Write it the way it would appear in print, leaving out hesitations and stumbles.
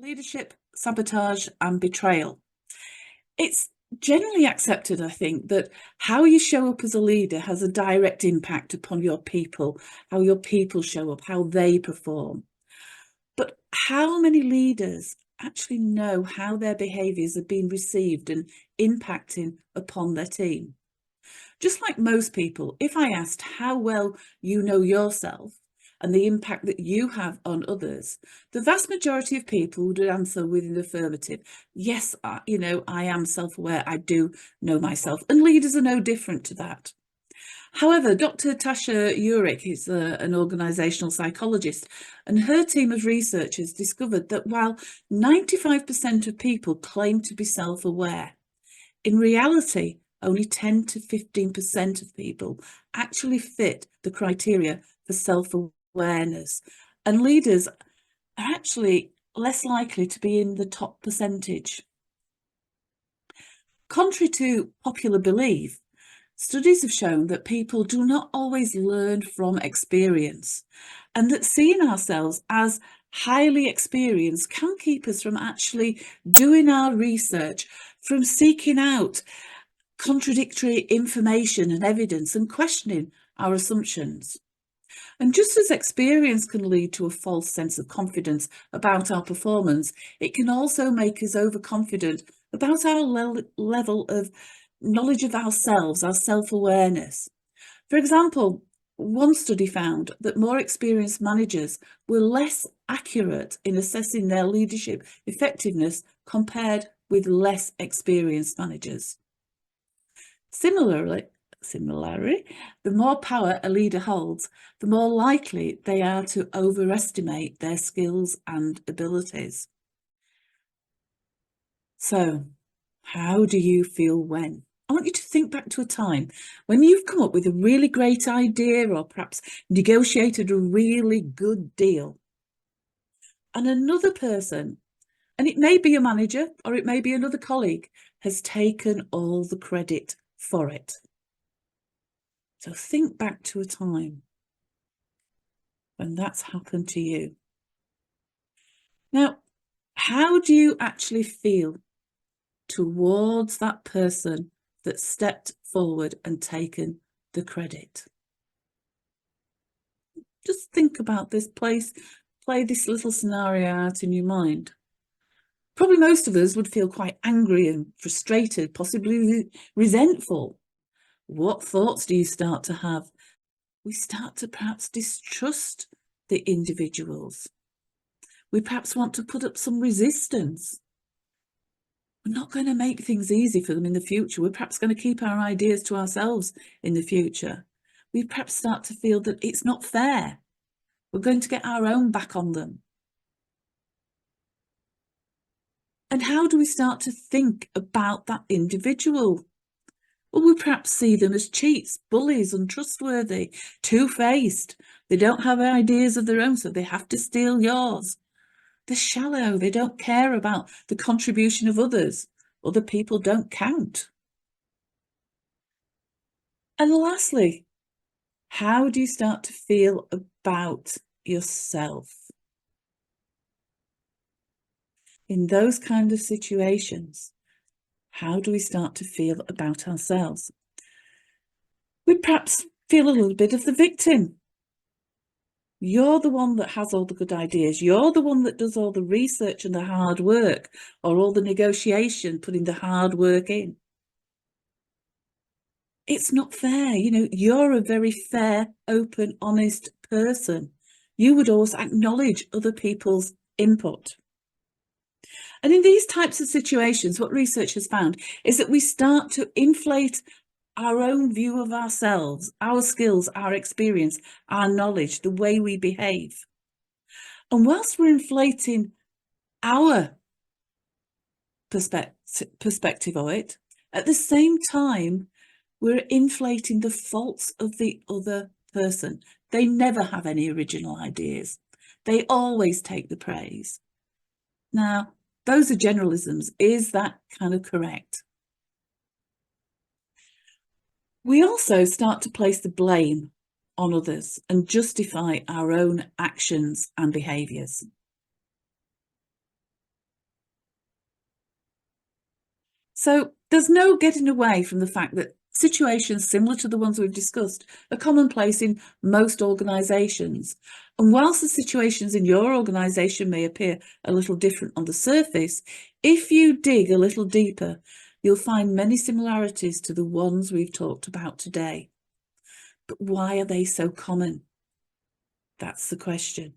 Leadership, sabotage, and betrayal. It's generally accepted, I think, that how you show up as a leader has a direct impact upon your people, how your people show up, how they perform. But how many leaders actually know how their behaviours are being received and impacting upon their team? Just like most people, if I asked how well you know yourself and the impact that you have on others, the vast majority of people would answer with an affirmative. Yes, I am self-aware. I do know myself, and leaders are no different to that. However, Dr. Tasha Eurich is an organisational psychologist, and her team of researchers discovered that while 95% of people claim to be self-aware, in reality, only 10 to 15% of people actually fit the criteria for self-awareness, and leaders are actually less likely to be in the top percentage. Contrary to popular belief, studies have shown that people do not always learn from experience, and that seeing ourselves as highly experienced can keep us from actually doing our research, from seeking out contradictory information and evidence and questioning our assumptions. And just as experience can lead to a false sense of confidence about our performance, it can also make us overconfident about our level of knowledge of ourselves, our self-awareness. For example, one study found that more experienced managers were less accurate in assessing their leadership effectiveness compared with less experienced managers. Similarly, the more power a leader holds, the more likely they are to overestimate their skills and abilities. So, how do you feel when? I want you to think back to a time when you've come up with a really great idea or perhaps negotiated a really good deal, and another person, and it may be a manager or it may be another colleague, has taken all the credit for it. So think back to a time when that's happened to you. Now, how do you actually feel towards that person that stepped forward and taken the credit? Just think about this, play this little scenario out in your mind. Probably most of us would feel quite angry and frustrated, possibly resentful. What thoughts do you start to have? We start to perhaps distrust the individuals. We perhaps want to put up some resistance. We're not going to make things easy for them in the future. We're perhaps going to keep our ideas to ourselves in the future. We perhaps start to feel that it's not fair. We're going to get our own back on them. And how do we start to think about that individual? Well, we perhaps see them as cheats, bullies, untrustworthy, two-faced. They don't have ideas of their own, so they have to steal yours. They're shallow. They don't care about the contribution of others. Other people don't count. And lastly, how do you start to feel about yourself? In those kind of situations, how do we start to feel about ourselves? We perhaps feel a little bit of the victim. You're the one that has all the good ideas. You're the one that does all the research and the hard work, or all the negotiation, putting the hard work in. It's not fair. You're a very fair, open, honest person. You would always acknowledge other people's input. And in these types of situations, what research has found is that we start to inflate our own view of ourselves, our skills, our experience, our knowledge, the way we behave. And whilst we're inflating our perspective of it, at the same time, we're inflating the faults of the other person. They never have any original ideas. They always take the praise. Now, those are generalisms. Is that kind of correct? We also start to place the blame on others and justify our own actions and behaviours. So there's no getting away from the fact that situations similar to the ones we've discussed are commonplace in most organisations. And whilst the situations in your organisation may appear a little different on the surface, if you dig a little deeper, you'll find many similarities to the ones we've talked about today. But why are they so common? That's the question.